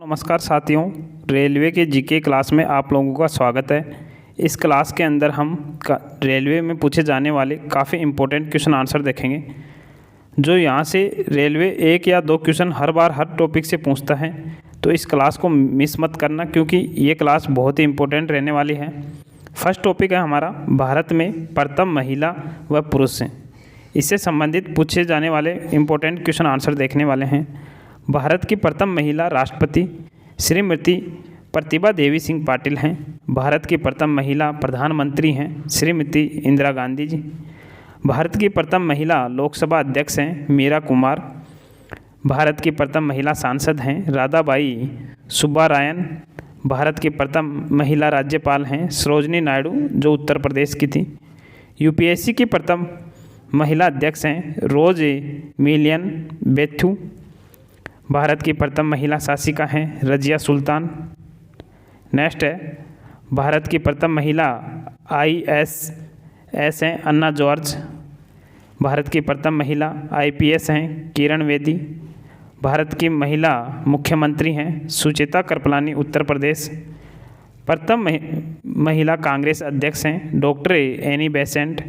नमस्कार साथियों, रेलवे के जीके क्लास में आप लोगों का स्वागत है। इस क्लास के अंदर हम रेलवे में पूछे जाने वाले काफ़ी इम्पोर्टेंट क्वेश्चन आंसर देखेंगे। जो यहाँ से रेलवे एक या दो क्वेश्चन हर बार हर टॉपिक से पूछता है, तो इस क्लास को मिस मत करना क्योंकि ये क्लास बहुत ही इम्पोर्टेंट रहने वाली है। फर्स्ट टॉपिक है हमारा भारत में प्रथम महिला व पुरुष। इससे संबंधित पूछे जाने वाले इम्पोर्टेंट क्वेश्चन आंसर देखने वाले हैं। भारत की प्रथम महिला राष्ट्रपति श्रीमती प्रतिभा देवी सिंह पाटिल हैं। भारत की प्रथम महिला प्रधानमंत्री हैं श्रीमती इंदिरा गांधी जी। भारत की प्रथम महिला लोकसभा अध्यक्ष हैं मीरा कुमार। भारत की प्रथम महिला सांसद हैं राधाबाई सुब्बारायन। भारत की प्रथम महिला राज्यपाल हैं सरोजनी नायडू, जो उत्तर प्रदेश की थी। यूपीएससी की प्रथम महिला अध्यक्ष हैं रोज मिलियन बेथू। भारत की प्रथम महिला शासिका हैं रजिया सुल्तान। नेक्स्ट है भारत की प्रथम महिला IAS हैं अन्ना जॉर्ज। भारत की प्रथम महिला IPS हैं किरण बेदी। भारत की महिला मुख्यमंत्री हैं सुचेता कृपलानी उत्तर प्रदेश। प्रथम महिला कांग्रेस अध्यक्ष हैं doctor Annie Besant.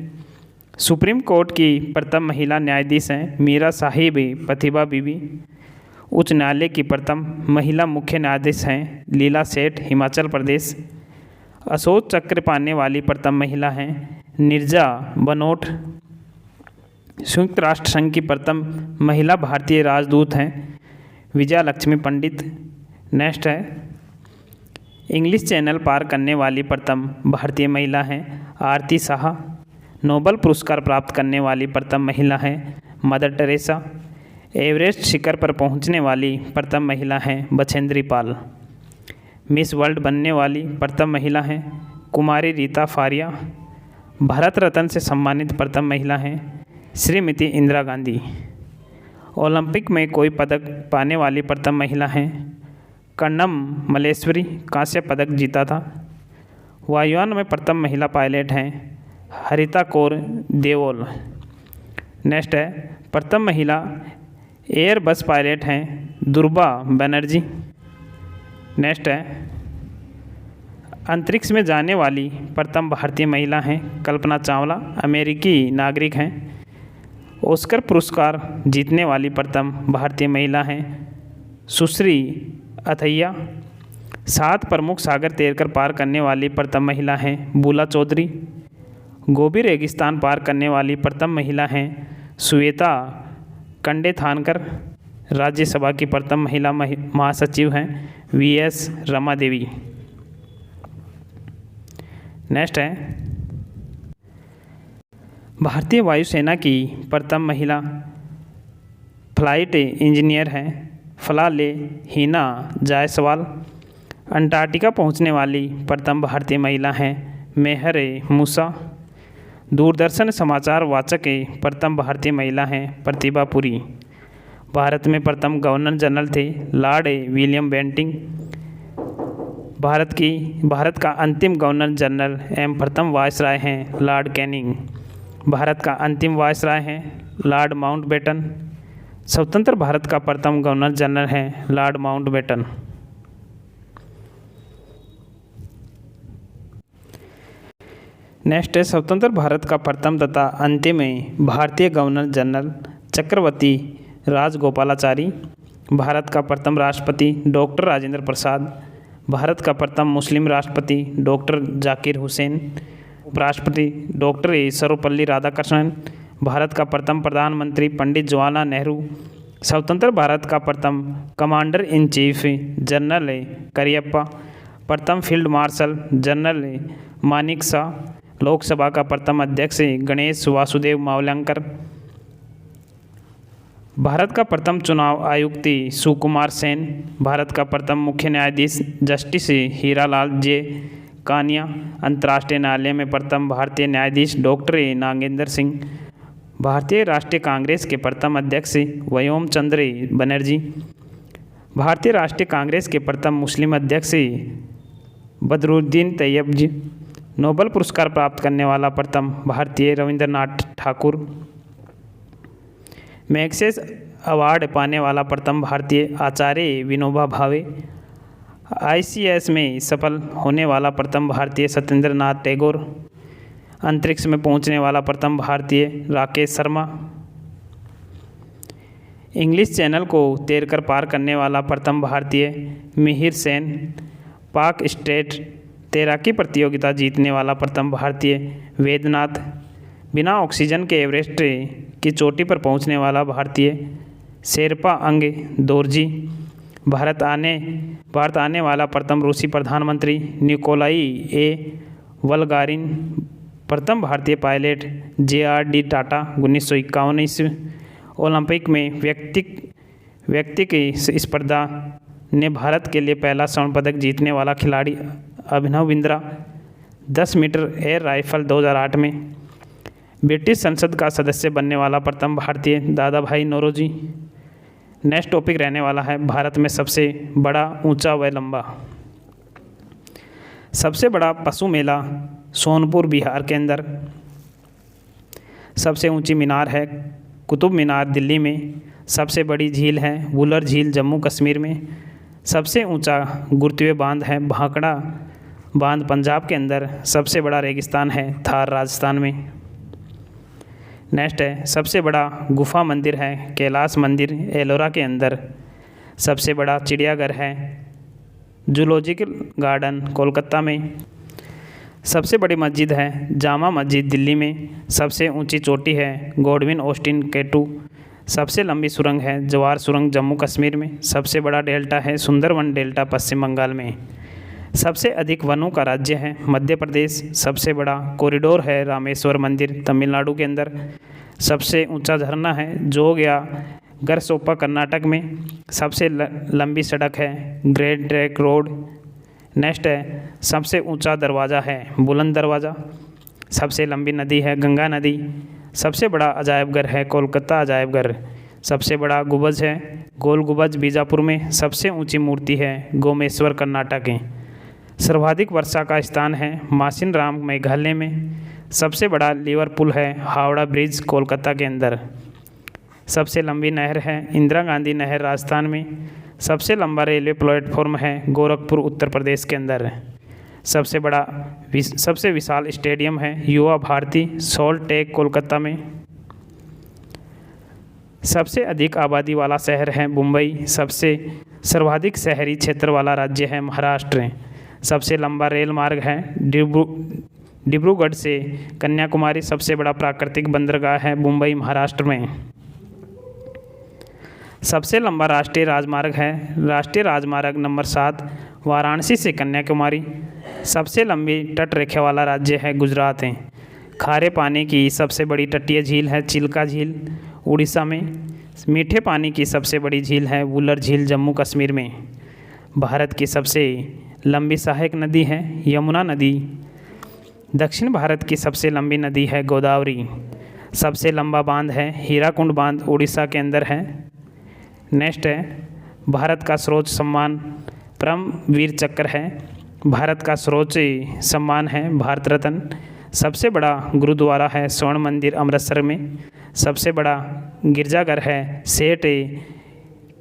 Supreme court की प्रथम महिला न्यायाधीश हैं मीरा साहिब प्रतिभा बीबी। उच्च न्यायालय की प्रथम महिला मुख्य न्यायाधीश हैं लीला सेठ हिमाचल प्रदेश। अशोक चक्र पाने वाली प्रथम महिला हैं नीरजा बनोट। संयुक्त राष्ट्र संघ की प्रथम महिला भारतीय राजदूत हैं विजया लक्ष्मी पंडित। नेक्स्ट है इंग्लिश चैनल पार करने वाली प्रथम भारतीय महिला हैं आरती शाह। नोबेल पुरस्कार प्राप्त करने वाली प्रथम महिला हैं मदर टेरेसा। एवरेस्ट शिखर पर पहुंचने वाली प्रथम महिला हैं बछेंद्री पाल। मिस वर्ल्ड बनने वाली प्रथम महिला हैं कुमारी रीता फारिया। भारत रत्न से सम्मानित प्रथम महिला हैं श्रीमती इंदिरा गांधी। ओलंपिक में कोई पदक पाने वाली प्रथम महिला हैं कर्णम मल्लेश्वरी, कांस्य पदक जीता था। वायुयान में प्रथम महिला पायलट हैं हरिता कौर देओल। नेक्स्ट है प्रथम महिला एयर बस पायलट हैं दुर्बा बनर्जी। नेक्स्ट है अंतरिक्ष में जाने वाली प्रथम भारतीय महिला हैं कल्पना चावला, अमेरिकी नागरिक हैं। ऑस्कर पुरस्कार जीतने वाली प्रथम भारतीय महिला हैं सुश्री अथैया। 7 प्रमुख सागर तैरकर पार करने वाली प्रथम महिला हैं बुला चौधरी। गोबी रेगिस्तान पार करने वाली प्रथम महिला हैं श्वेता कंडे थानकर। राज्यसभा की प्रथम महिला महासचिव हैं VS रमा देवी। नेक्स्ट है भारतीय वायुसेना की प्रथम महिला फ्लाइट इंजीनियर हैं फलाले हिना जायसवाल। अंटार्कटिका पहुंचने वाली प्रथम भारतीय महिला हैं मेहर मूसा। दूरदर्शन समाचार वाचक प्रथम भारतीय महिला हैं प्रतिभा पुरी। भारत में प्रथम गवर्नर जनरल थे लॉर्ड विलियम बेंटिंग। भारत का अंतिम गवर्नर जनरल एवं प्रथम वायसराय हैं लॉर्ड कैनिंग। भारत का अंतिम वायसराय हैं लॉर्ड माउंटबेटन। स्वतंत्र भारत का प्रथम गवर्नर जनरल हैं लॉर्ड माउंटबेटन। नेक्स्ट है स्वतंत्र भारत का प्रथम तथा अंतिम भारतीय गवर्नर जनरल चक्रवर्ती राजगोपालाचारी। भारत का प्रथम राष्ट्रपति डॉक्टर राजेंद्र प्रसाद। भारत का प्रथम मुस्लिम राष्ट्रपति डॉक्टर जाकिर हुसैन। उपराष्ट्रपति डॉक्टर सर्वपल्ली राधाकृष्णन। भारत का प्रथम प्रधानमंत्री पंडित जवाहरलाल नेहरू। स्वतंत्र भारत का प्रथम commander in chief general Cariappa. प्रथम field marshal general Manik Shah. Lok Sabha का प्रथम अध्यक्ष गणेश वासुदेव मावलंकर। भारत का प्रथम चुनाव आयुक्त सुकुमार सेन। भारत का प्रथम मुख्य न्यायाधीश जस्टिस हीरालाल जे कानिया। अंतर्राष्ट्रीय न्यायालय में प्रथम भारतीय न्यायाधीश डॉक्टर नागेंद्र सिंह। भारतीय राष्ट्रीय कांग्रेस के प्रथम अध्यक्ष व्योम चंद्र बनर्जी। भारतीय राष्ट्रीय कांग्रेस के प्रथम मुस्लिम अध्यक्ष बदरुद्दीन तैयब। नोबेल पुरस्कार प्राप्त करने वाला प्रथम भारतीय रविंद्रनाथ ठाकुर। मैग्सेस अवार्ड पाने वाला प्रथम भारतीय आचार्य विनोबा भावे। ICS में सफल होने वाला प्रथम भारतीय सत्येंद्र नाथ टैगोर। अंतरिक्ष में पहुंचने वाला प्रथम भारतीय राकेश शर्मा। इंग्लिश चैनल को तैरकर पार करने वाला प्रथम भारतीय मिहिर सेन। पाक स्टेट तैराकी प्रतियोगिता जीतने वाला प्रथम भारतीय वैद्यनाथ। बिना ऑक्सीजन के एवरेस्ट की चोटी पर पहुंचने वाला भारतीय शेरपा अंग दोरजी। भारत आने वाला प्रथम रूसी प्रधानमंत्री निकोलाई ए वलगारिन। प्रथम भारतीय पायलट JRD टाटा 1951। ओलंपिक में व्यक्ति की स्पर्धा ने भारत के लिए पहला स्वर्ण पदक जीतने वाला खिलाड़ी Abhinav Bindra. 10 metre air rifle 2008 में। ब्रिटिश संसद का सदस्य बनने वाला प्रथम भारतीय दादा भाई नौरोजी। नेक्स्ट टॉपिक रहने वाला है भारत में सबसे बड़ा, ऊंचा व लंबा। सबसे बड़ा पशु मेला सोनपुर बिहार के अंदर। सबसे ऊंची मीनार है कुतुब मीनार दिल्ली में। सबसे बड़ी झील है वुलर झील जम्मू कश्मीर में। सबसे ऊंचा गुरुत्वीय बांध है भाखड़ा बांध पंजाब के अंदर। सबसे बड़ा रेगिस्तान है थार राजस्थान में। नेक्स्ट है सबसे बड़ा गुफा मंदिर है कैलाश मंदिर एलोरा के अंदर। सबसे बड़ा चिड़ियाघर है जूलॉजिकल गार्डन कोलकाता में। सबसे बड़ी मस्जिद है जामा मस्जिद दिल्ली में। सबसे ऊंची चोटी है गॉडविन ऑस्टिन केटू। सबसे लंबी सुरंग है जवार सुरंग जम्मू कश्मीर में। सबसे बड़ा डेल्टा है सुंदरवन डेल्टा पश्चिम बंगाल में। सबसे अधिक वनों का राज्य है मध्य प्रदेश। सबसे बड़ा कॉरिडोर है रामेश्वर मंदिर तमिलनाडु के अंदर। सबसे ऊंचा झरना है जोग या गरसोप्पा कर्नाटक में। सबसे लंबी सड़क है ग्रेट ट्रैक रोड। नेक्स्ट है सबसे ऊंचा दरवाज़ा है बुलंद दरवाज़ा। सबसे लंबी नदी है गंगा नदी। सबसे बड़ा अजायब घर है कोलकाता अजायब घर। सबसे बड़ा गुंबज है गोल गुंबज बीजापुर में। सबसे ऊंची मूर्ति है गोमेश्वर कर्नाटक है। सर्वाधिक वर्षा का स्थान है मासिन राम मेघालय में। सबसे बड़ा लिवरपूल है हावड़ा ब्रिज कोलकाता के अंदर। सबसे लंबी नहर है इंदिरा गांधी नहर राजस्थान में। सबसे लंबा रेलवे प्लेटफॉर्म है गोरखपुर उत्तर प्रदेश के अंदर। सबसे विशाल स्टेडियम है युवा भारती सॉल्ट टेक कोलकाता में। सबसे अधिक आबादी वाला शहर है मुंबई। सबसे सर्वाधिक शहरी क्षेत्र वाला राज्य है महाराष्ट्र। सबसे लंबा रेल मार्ग है डिब्रूगढ़ से कन्याकुमारी। सबसे बड़ा प्राकृतिक बंदरगाह है मुंबई महाराष्ट्र में। सबसे लंबा राष्ट्रीय राजमार्ग है राष्ट्रीय राजमार्ग नंबर 7 वाराणसी से कन्याकुमारी। सबसे लंबी तट रेखा वाला राज्य है गुजरात है। खारे पानी की सबसे बड़ी तटीय झील है चिल्का झील उड़ीसा में। मीठे पानी की सबसे बड़ी झील है वुलर झील जम्मू कश्मीर में। भारत की सबसे लंबी सहायक नदी है यमुना नदी। दक्षिण भारत की सबसे लंबी नदी है गोदावरी। सबसे लंबा बांध है हीराकुंड बांध उड़ीसा के अंदर है। नेक्स्ट है भारत का सर्वोच्च सम्मान परमवीर चक्र है। भारत का सर्वोच्च सम्मान है भारत रत्न। सबसे बड़ा गुरुद्वारा है स्वर्ण मंदिर अमृतसर में। सबसे बड़ा गिरजाघर है सेठ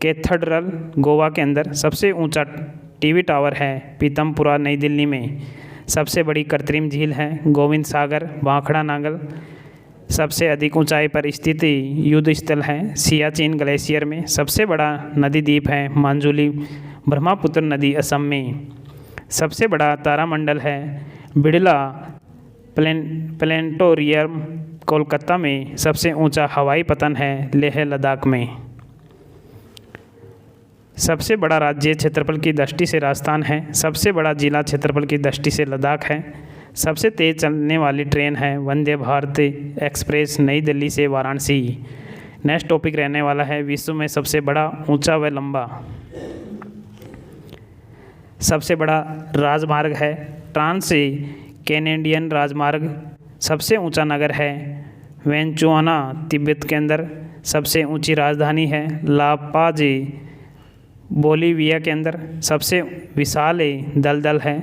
कैथेड्रल गोवा के अंदर। सबसे ऊंचा टीवी टावर है पीतमपुरा नई दिल्ली में। सबसे बड़ी कृत्रिम झील है गोविंद सागर भाखड़ा नांगल। सबसे अधिक ऊंचाई पर स्थित युद्ध स्थल है सियाचिन ग्लेशियर में। सबसे बड़ा नदी द्वीप है मांजुली ब्रह्मपुत्र नदी असम में। सबसे बड़ा तारामंडल है बिड़ला प्लेनेटोरियम कोलकाता में। सबसे ऊंचा हवाई पतन है लेह लद्दाख में। सबसे बड़ा राज्य क्षेत्रफल की दृष्टि से राजस्थान है। सबसे बड़ा जिला क्षेत्रफल की दृष्टि से लद्दाख है। सबसे तेज़ चलने वाली ट्रेन है वंदे भारत एक्सप्रेस नई दिल्ली से वाराणसी। नेक्स्ट टॉपिक रहने वाला है विश्व में सबसे बड़ा ऊंचा व लंबा। सबसे बड़ा राजमार्ग है ट्रांस कैनेडियन राजमार्ग। सबसे ऊंचा नगर है वेंचुआना तिब्बत के अंदर। सबसे ऊंची राजधानी है ला पाज बोलीविया के अंदर। सबसे विशाल दलदल है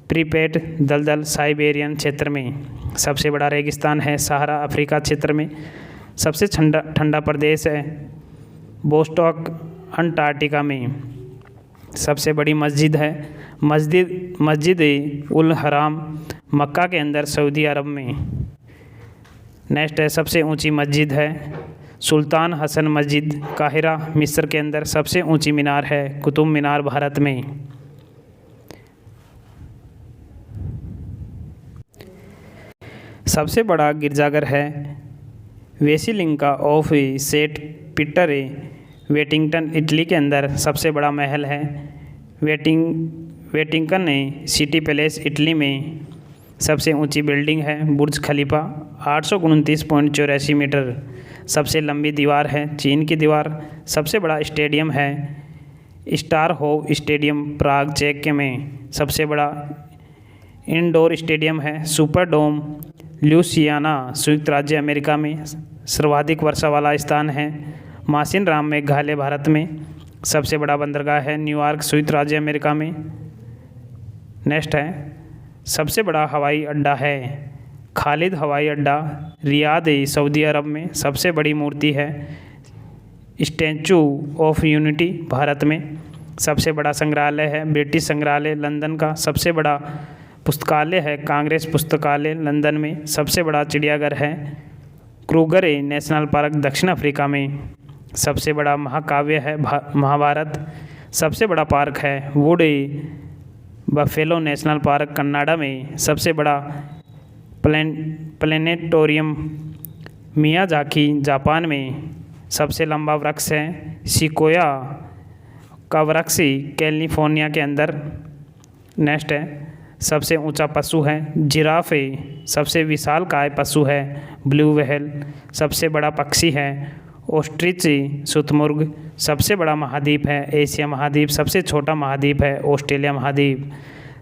प्रीपेड दलदल साइबेरियन क्षेत्र में। सबसे बड़ा रेगिस्तान है सहारा अफ्रीका क्षेत्र में। सबसे ठंडा प्रदेश है बोस्टॉक अंटार्कटिका में। सबसे बड़ी मस्जिद है मस्जिद उल हराम मक्का के अंदर सऊदी अरब में। नेक्स्ट है सबसे ऊंची मस्जिद है सुल्तान हसन मस्जिद काहिरा मिस्र के अंदर। सबसे ऊंची मीनार है कुतुब मीनार भारत में। सबसे बड़ा गिरजाघर है वेसिलिका ऑफ सेंट पीटर वेटिंगटन इटली के अंदर। सबसे बड़ा महल है वेटिंकन सिटी पैलेस इटली में। सबसे ऊंची बिल्डिंग है बुर्ज खलीफा 829.84 मीटर। सबसे लंबी दीवार है चीन की दीवार। सबसे बड़ा स्टेडियम है स्टार होव स्टेडियम प्राग चेक में। सबसे बड़ा इंडोर स्टेडियम है सुपरडोम ल्यूसियाना संयुक्त राज्य अमेरिका में। सर्वाधिक वर्षा वाला स्थान है मासिन राम मेघालय भारत में। सबसे बड़ा बंदरगाह है न्यूयॉर्क संयुक्त राज्य अमेरिका में। नेक्स्ट है सबसे बड़ा हवाई अड्डा है खालिद हवाई अड्डा रियाद सऊदी अरब में। सबसे बड़ी मूर्ति है स्टैचू ऑफ यूनिटी भारत में। सबसे बड़ा संग्रहालय है ब्रिटिश संग्रहालय लंदन का। सबसे बड़ा पुस्तकालय है कांग्रेस पुस्तकालय लंदन में। सबसे बड़ा चिड़ियाघर है क्रूगर नेशनल पार्क दक्षिण अफ्रीका में। सबसे बड़ा महाकाव्य है महाभारत। सबसे बड़ा पार्क है would buffalo national park Canada में। सबसे बड़ा प्लेनेटोरियम मियाजाकी जापान में। सबसे लंबा वृक्ष है सिकोया का वृक्ष कैलिफोर्निया के अंदर। नेक्स्ट है सबसे ऊंचा पशु है जिराफ। सबसे विशालकाय पशु है ब्लू व्हेल। सबसे बड़ा पक्षी है ऑस्ट्रिच शुतुरमुर्ग। सबसे बड़ा महाद्वीप है एशिया महाद्वीप। सबसे छोटा महाद्वीप है ऑस्ट्रेलिया महाद्वीप।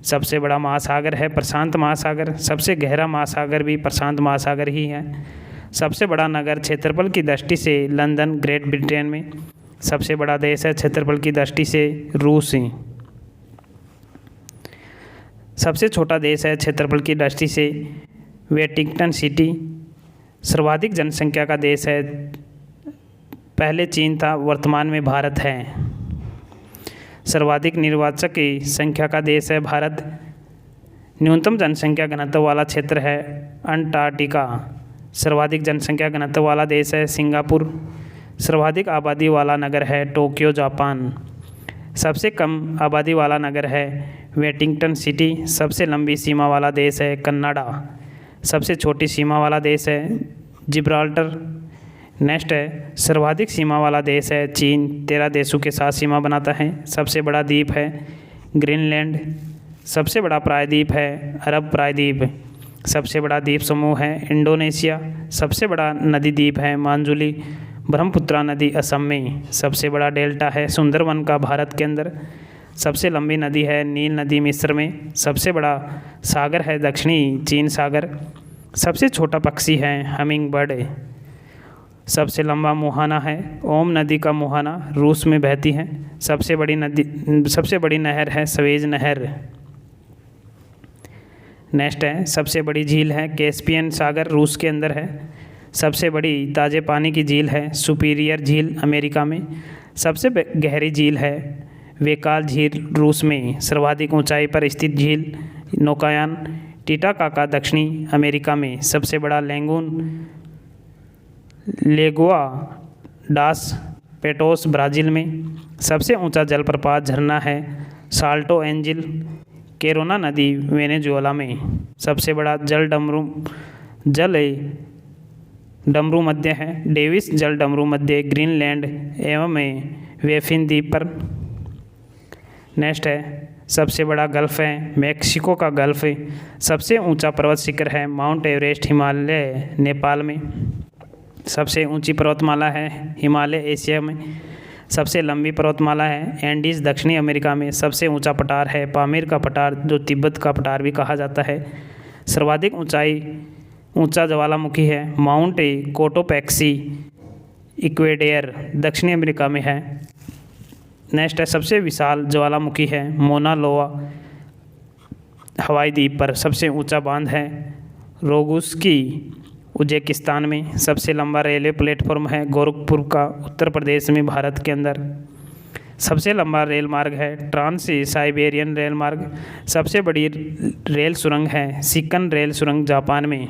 सबसे बड़ा महासागर है प्रशांत महासागर। सबसे गहरा महासागर भी प्रशांत महासागर ही है। सबसे बड़ा नगर क्षेत्रफल की दृष्टि से लंदन ग्रेट ब्रिटेन में। सबसे बड़ा देश है क्षेत्रफल की दृष्टि से रूस। सबसे छोटा देश है क्षेत्रफल की दृष्टि से वेटिंगटन सिटी। सर्वाधिक जनसंख्या का देश है पहले चीन था वर्तमान में भारत है। सर्वाधिक निर्वाचक की संख्या का देश है भारत। न्यूनतम जनसंख्या घनत्व वाला क्षेत्र है अंटार्कटिका। सर्वाधिक जनसंख्या घनत्व वाला देश है सिंगापुर। सर्वाधिक आबादी वाला नगर है टोक्यो जापान। सबसे कम आबादी वाला नगर है वेटिंगटन सिटी। सबसे लंबी सीमा वाला देश है कनाडा। सबसे छोटी सीमा वाला देश है जिब्राल्टर। नेक्स्ट है सर्वाधिक सीमा वाला देश है चीन 13 देशों के साथ सीमा बनाता है। सबसे बड़ा द्वीप है ग्रीनलैंड। सबसे बड़ा प्रायद्वीप है अरब प्रायद्वीप। सबसे बड़ा द्वीप समूह है इंडोनेशिया। सबसे बड़ा नदी द्वीप है मांजुली ब्रह्मपुत्रा नदी असम में। सबसे बड़ा डेल्टा है सुंदरवन का भारत के अंदर। सबसे लंबी नदी है नील नदी मिस्र में। सबसे बड़ा सागर है दक्षिणी चीन सागर। सबसे छोटा पक्षी है हमिंग बर्ड। सबसे लंबा मुहाना है ओम नदी का मुहाना रूस में बहती है। सबसे बड़ी नहर है सवेज नहर। नेक्स्ट है सबसे बड़ी झील है कैस्पियन सागर रूस के अंदर है। सबसे बड़ी ताज़े पानी की झील है सुपीरियर झील अमेरिका में। सबसे गहरी झील है वेकाल झील रूस में। सर्वाधिक ऊंचाई पर स्थित झील नौकायान टिटाकाका दक्षिणी अमेरिका में। सबसे बड़ा लेगून लेगुआ डास पेटोस ब्राज़ील में। सबसे ऊंचा जलप्रपात झरना है साल्टो एंजिल केरोना नदी वेनेजुएला में। सबसे बड़ा जल डमरू मध्य है डेविस जल डमरू मध्य ग्रीनलैंड एवं वेफिन द्वीप पर। नेक्स्ट है सबसे बड़ा गल्फ है मैक्सिको का गल्फ। सबसे ऊंचा पर्वत शिखर है माउंट एवरेस्ट हिमालय नेपाल में। सबसे ऊंची पर्वतमाला है हिमालय एशिया में। सबसे लंबी पर्वतमाला है एंडीज दक्षिणी अमेरिका में। सबसे ऊंचा पठार है पामीर का पठार जो तिब्बत का पठार भी कहा जाता है। सर्वाधिक ऊंचा ज्वालामुखी है माउंट कोटोपैक्सी इक्वेडर दक्षिणी अमेरिका में है। नेक्स्ट है सबसे विशाल ज्वालामुखी है मोना लोआ हवाई द्वीप पर। सबसे ऊंचा बांध है रोगुस्की उज्बेकिस्तान में। सबसे लंबा रेलवे प्लेटफॉर्म है गोरखपुर का उत्तर प्रदेश में भारत के अंदर। सबसे लंबा रेल मार्ग है ट्रांस साइबेरियन रेल मार्ग। सबसे बड़ी रेल सुरंग है सिकन रेल सुरंग जापान में।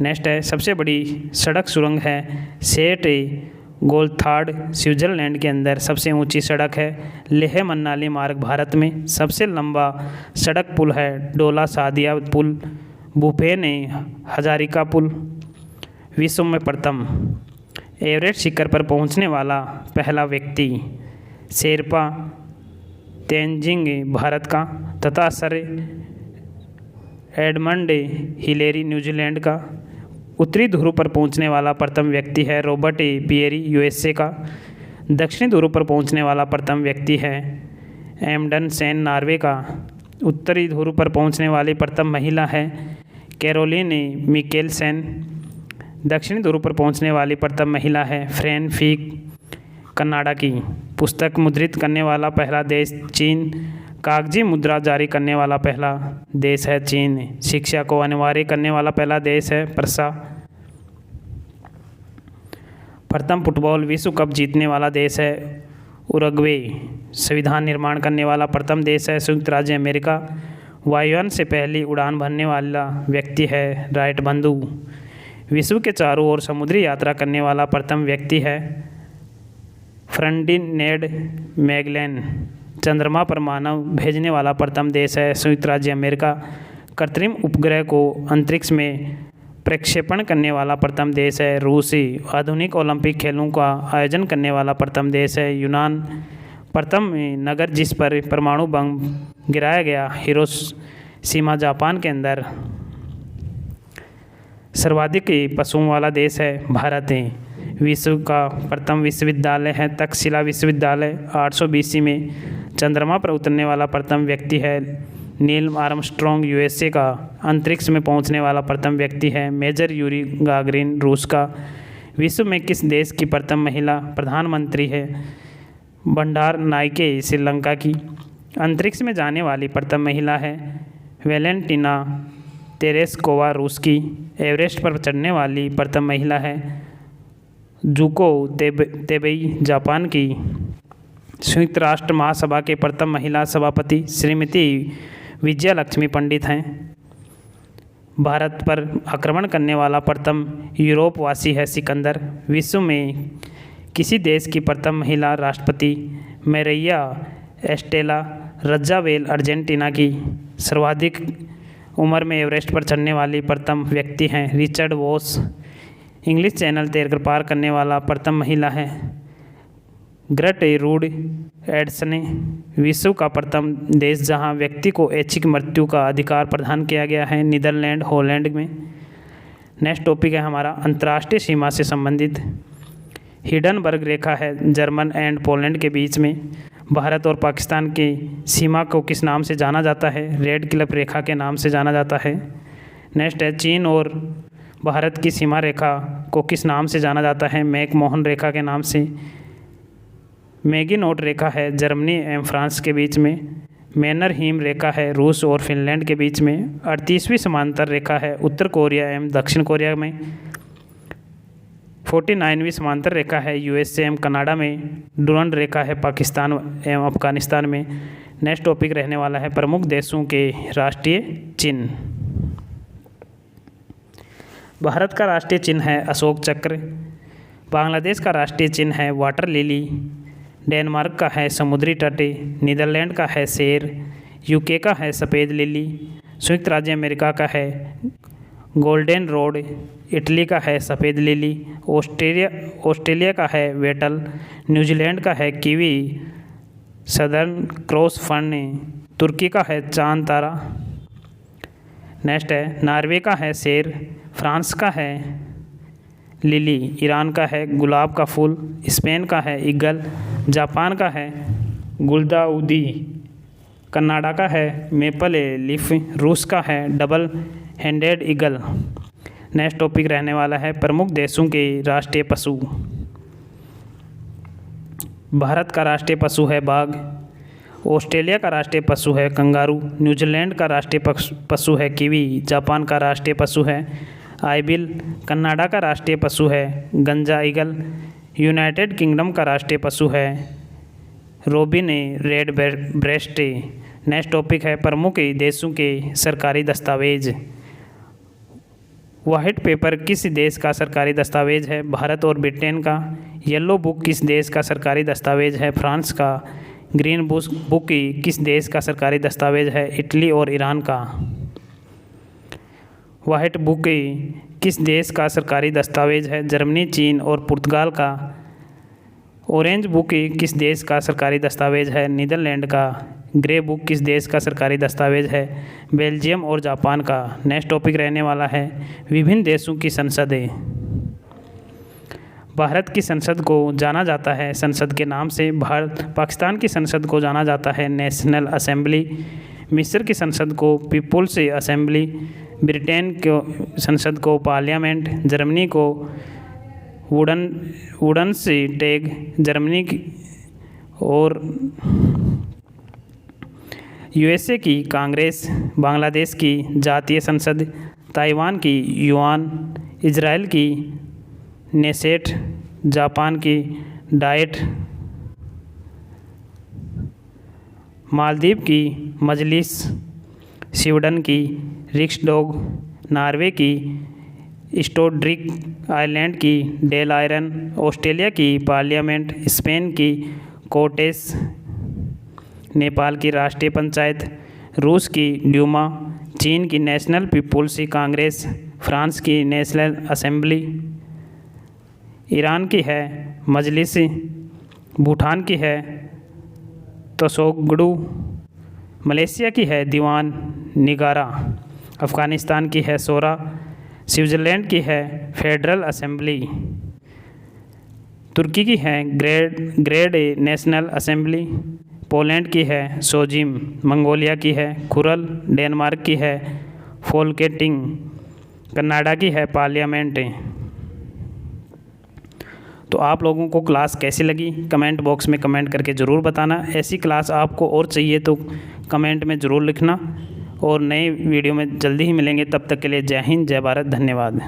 नेक्स्ट है सबसे बड़ी सड़क सुरंग है सेट गोल्थार्ड स्विट्जरलैंड के अंदर सबसे ऊंची सड़क है। लेह मनाली मार्ग भारत में। सबसे लंबा सड़क पुल है डोला सादिया पुल। भूपेन हजारिका पुल। विश्व में प्रथम एवरेस्ट शिखर पर पहुंचने वाला पहला व्यक्ति शेरपा तेंजिंग भारत का तथा सर एडमंड हिलेरी न्यूजीलैंड का। उत्तरी ध्रुव पर पहुंचने वाला प्रथम व्यक्ति है रॉबर्ट पियरी यूएसए का। दक्षिणी ध्रुव पर पहुंचने वाला प्रथम व्यक्ति है एमडन सेन नॉर्वे का। उत्तरी ध्रुव पर पहुंचने वाली प्रथम महिला है कैरोलिन मिकेलसेन। दक्षिणी ध्रुव पर पहुंचने वाली प्रथम महिला है फ्रेन फीक कनाडा की। पुस्तक मुद्रित करने वाला पहला देश चीन। कागजी मुद्रा जारी करने वाला पहला देश है चीन। शिक्षा को अनिवार्य करने वाला पहला देश है प्रसा। प्रथम फुटबॉल विश्व कप जीतने वाला देश है उरुग्वे। संविधान निर्माण करने वाला प्रथम देश है संयुक्त राज्य अमेरिका। वायुयान से पहली उड़ान भरने वाला व्यक्ति है राइट बंधु। विश्व के चारों ओर समुद्री यात्रा करने वाला प्रथम व्यक्ति है फर्डिनेंड मैगेलन। चंद्रमा पर मानव भेजने वाला प्रथम देश है संयुक्त राज्य अमेरिका। कृत्रिम उपग्रह को अंतरिक्ष में प्रक्षेपण करने वाला प्रथम देश है रूस। आधुनिक ओलंपिक खेलों का आयोजन करने वाला प्रथम देश है यूनान। प्रथम नगर जिस पर परमाणु बम गिराया गया हिरोशिमा जापान के अंदर। सर्वाधिक पशुओं वाला देश है भारत। विश्व का प्रथम विश्वविद्यालय है तक्षशिला विश्वविद्यालय। 800 BC में चंद्रमा पर उतरने वाला प्रथम व्यक्ति है नील आर्मस्ट्रॉन्ग यूएसए का। अंतरिक्ष में पहुंचने वाला प्रथम व्यक्ति है मेजर यूरी गागरिन रूस का। विश्व में किस देश की प्रथम महिला प्रधानमंत्री है बंडार नाइके श्रीलंका की। अंतरिक्ष में जाने वाली प्रथम महिला है वेलेंटिना तेरेस्कोवा रूस की। एवरेस्ट पर चढ़ने वाली प्रथम महिला है जुको तेबेई जापान की। संयुक्त राष्ट्र महासभा के प्रथम महिला सभापति श्रीमती विजया लक्ष्मी पंडित हैं। भारत पर आक्रमण करने वाला प्रथम यूरोपवासी है सिकंदर। विश्व में किसी देश की प्रथम महिला राष्ट्रपति मैरिया एस्टेला रज्जावेल अर्जेंटीना की। सर्वाधिक उम्र में एवरेस्ट पर चढ़ने वाली प्रथम व्यक्ति हैं रिचर्ड वॉस। इंग्लिश चैनल तैरकर पार करने वाला प्रथम महिला है ग्रेट रूड एडसने। विश्व का प्रथम देश जहां व्यक्ति को ऐच्छिक मृत्यु का अधिकार प्रदान किया गया है नीदरलैंड हॉलैंड में। नेक्स्ट टॉपिक है हमारा अंतर्राष्ट्रीय सीमा से संबंधित। हिडनबर्ग रेखा है जर्मन एंड पोलैंड के बीच में। भारत और पाकिस्तान की सीमा को किस नाम से जाना जाता है रेड क्लिफ रेखा के नाम से जाना जाता है। नेक्स्ट है चीन और भारत की सीमा रेखा को किस नाम से जाना जाता है मैकमोहन रेखा के नाम से। मैगिनोट रेखा है जर्मनी एवं फ्रांस के बीच में। मैनरहीम रेखा है रूस और फिनलैंड के बीच में। 38वीं समांतर रेखा है उत्तर कोरिया एवं दक्षिण कोरिया में। 49वीं समांतर रेखा है यूएसए एवं कनाडा में। डुरंड रेखा है पाकिस्तान एवं अफगानिस्तान में। नेक्स्ट टॉपिक रहने वाला है प्रमुख देशों के राष्ट्रीय चिन्ह। भारत का राष्ट्रीय चिन्ह है अशोक चक्र। बांग्लादेश का राष्ट्रीय चिन्ह है वाटर लिली। डेनमार्क का है समुद्री तट। नीदरलैंड का है शेर। यूके का है सफ़ेद लिली। संयुक्त राज्य अमेरिका का है गोल्डन रोड। इटली का है सफ़ेद लिली। ऑस्ट्रेलिया का है वेटल। न्यूजीलैंड का है कीवी सदर्न क्रॉस फर्न। तुर्की का है चांद तारा। नेक्स्ट है नॉर्वे का है शेर। फ्रांस का है लिली। ईरान का है गुलाब का फूल। स्पेन का है ईगल। जापान का है गुलदाउदी। कनाडा का है मेपल लीफ। रूस का है double handed eagle. Next topic रहने वाला है प्रमुख देशों के राष्ट्रीय पशु। भारत का राष्ट्रीय पशु है बाघ। ऑस्ट्रेलिया का राष्ट्रीय पशु है कंगारू। न्यूजीलैंड का राष्ट्रीय पशु है कीवी। जापान का राष्ट्रीय पशु है आइबिल। कनाडा का राष्ट्रीय पशु है गंजा ईगल। यूनाइटेड किंगडम का राष्ट्रीय पशु है robin red breast. Next topic है प्रमुख देशों के सरकारी दस्तावेज। व्हाइट पेपर किस देश का सरकारी दस्तावेज है? भारत और ब्रिटेन का। येलो बुक किस देश का सरकारी दस्तावेज है? फ्रांस का। ग्रीन बुक किस देश का सरकारी दस्तावेज है? इटली और ईरान का। व्हाइट बुक किस देश का सरकारी दस्तावेज है? जर्मनी, चीन और पुर्तगाल का। ऑरेंज बुक किस देश का सरकारी दस्तावेज है? नीदरलैंड का। ग्रे बुक किस देश का सरकारी दस्तावेज है? बेल्जियम और जापान का। नेक्स्ट टॉपिक रहने वाला है विभिन्न देशों की संसदें। भारत की संसद को जाना जाता है संसद के नाम से। पाकिस्तान की संसद को जाना जाता है नेशनल असेंबली। मिस्र की संसद को पीपुल्स असेंबली। ब्रिटेन के संसद को पार्लियामेंट। जर्मनी को वुडनस्टैग। जर्मनी की और यूएसए की कांग्रेस। बांग्लादेश की जातीय संसद। ताइवान की युआन। इजराइल की नेसेट। जापान की डाइट। मालदीव की मजलिस। स्वीडन की रिक्सडॉग। नॉर्वे की स्टोड्रिक। आयरलैंड की डेल आयरन। ऑस्ट्रेलिया की पार्लियामेंट। स्पेन की कोर्टेस। नेपाल की राष्ट्रीय पंचायत। रूस की ड्यूमा। चीन की नेशनल पीपुल्स कांग्रेस। फ्रांस की नेशनल असेंबली। ईरान की है मजलिस। भूटान की है तसोगडू। मलेशिया की है दीवान निगारा। अफ़गानिस्तान की है शोरा। स्विट्ज़रलैंड की है फेडरल असेंबली। तुर्की की है ग्रेड नेशनल असेंबली। पोलैंड की है सोजिम। मंगोलिया की है खुरल। डेनमार्क की है फोल्केटिंग। कनाडा की है पार्लियामेंट। तो आप लोगों को क्लास कैसी लगी कमेंट बॉक्स में कमेंट करके ज़रूर बताना। ऐसी क्लास आपको और चाहिए तो कमेंट में ज़रूर लिखना। और नए वीडियो में जल्दी ही मिलेंगे। तब तक के लिए जय हिंद, जय भारत, धन्यवाद।